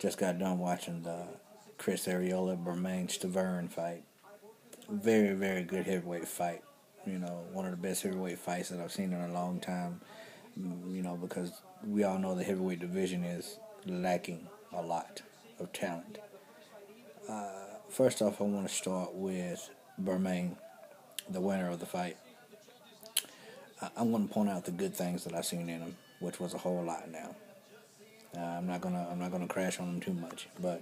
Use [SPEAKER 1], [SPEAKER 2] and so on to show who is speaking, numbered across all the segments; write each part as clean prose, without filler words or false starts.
[SPEAKER 1] Just got done watching the Chris Arreola bermane stiverne fight. Very, very good heavyweight fight. One of the best heavyweight fights that I've seen in a long time. Because we all know the heavyweight division is lacking a lot of talent. First off, I want to start with bermane, the winner of the fight. I'm going to point out the good things that I've seen in him, which was a whole lot now. I'm not gonna crash on him too much, but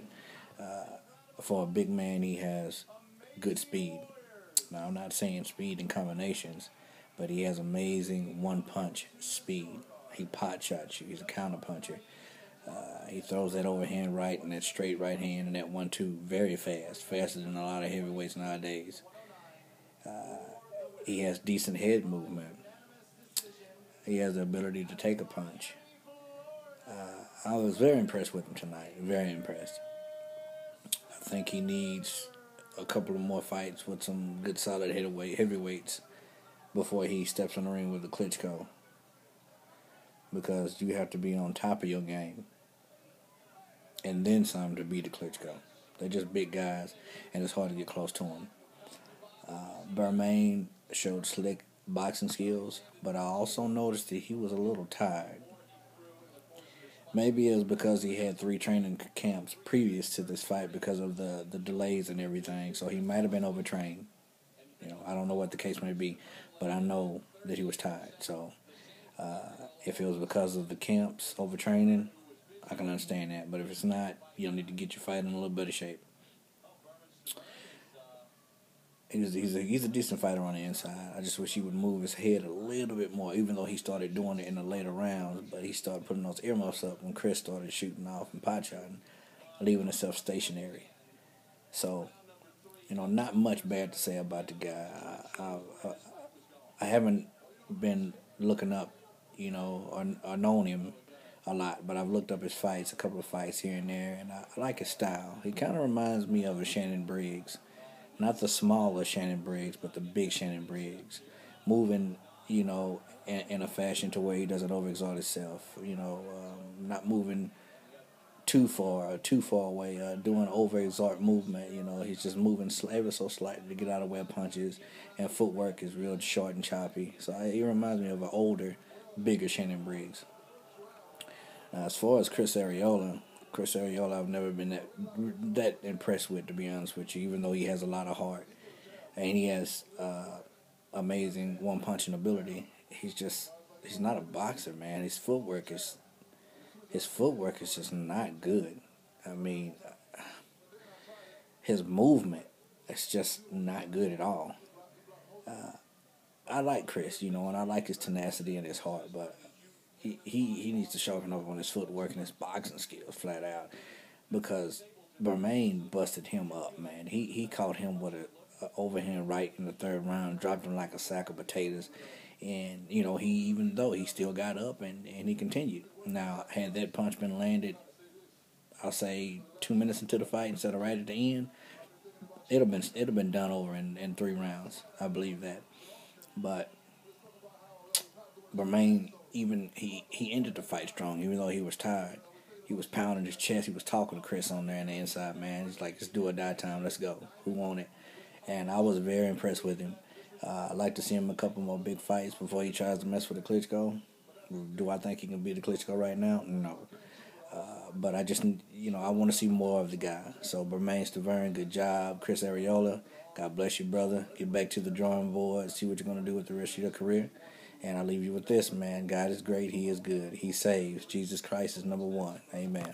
[SPEAKER 1] for a big man, he has good speed. Now, I'm not saying speed in combinations, but he has amazing one-punch speed. He pot shots you. He's a counter puncher. He throws that overhand right and that straight right hand and that 1-2 very fast, faster than a lot of heavyweights nowadays. He has decent head movement. He has the ability to take a punch. I was very impressed with him tonight. Very impressed. I think he needs a couple of more fights with some good solid heavyweights before he steps in the ring with the Klitschko. Because you have to be on top of your game. And then some to beat the Klitschko. They're just big guys, and it's hard to get close to them. Bermane showed slick boxing skills, but I also noticed that he was a little tired. Maybe it was because he had 3 training camps previous to this fight because of the delays and everything, so he might have been overtrained. I don't know what the case may be, but I know that he was tired. So if it was because of the camps, overtraining, I can understand that. But if it's not, you'll need to get your fight in a little better shape. He's a decent fighter on the inside. I just wish he would move his head a little bit more, even though he started doing it in the later rounds. But he started putting those earmuffs up when Chris started shooting off and pot shotting, leaving himself stationary. So, not much bad to say about the guy. I haven't been looking up, or known him a lot, but I've looked up his fights, a couple of fights here and there, and I like his style. He kind of reminds me of a Shannon Briggs. Not the smaller Shannon Briggs, but the big Shannon Briggs. Moving, in a fashion to where he doesn't overexert himself. Not moving too far or too far away. Doing overexert movement. He's just moving ever so slightly to get out of where punches. And footwork is real short and choppy. So he reminds me of an older, bigger Shannon Briggs. Now, as far as Chris Arreola, I've never been that impressed with, to be honest with you, even though he has a lot of heart. And he has amazing one-punching ability. He's not a boxer, man. His footwork is just not good. I mean, his movement is just not good at all. I like Chris, and I like his tenacity and his heart, but he needs to sharpen up on his footwork and his boxing skills flat out, because bermane busted him up, man. He caught him with a overhand right in the 3rd round, dropped him like a sack of potatoes, and even though he still got up and he continued. Now, had that punch been landed, I'll say 2 minutes into the fight instead of right at the end, it'd have been done over in 3 rounds. I believe that, but bermane, even he ended the fight strong, even though he was tired. He was pounding his chest. He was talking to Chris on there on the inside, man. He's like, "Just do or die time. Let's go. Who want it?" And I was very impressed with him. I'd like to see him a couple more big fights before he tries to mess with the Klitschko. Do I think he can beat the Klitschko right now? No. But I just, I want to see more of the guy. So, bermane stiverne, good job. Chris Arreola, God bless you, brother. Get back to the drawing board. See what you're going to do with the rest of your career. And I leave you with this, man. God is great. He is good. He saves. Jesus Christ is number 1. Amen.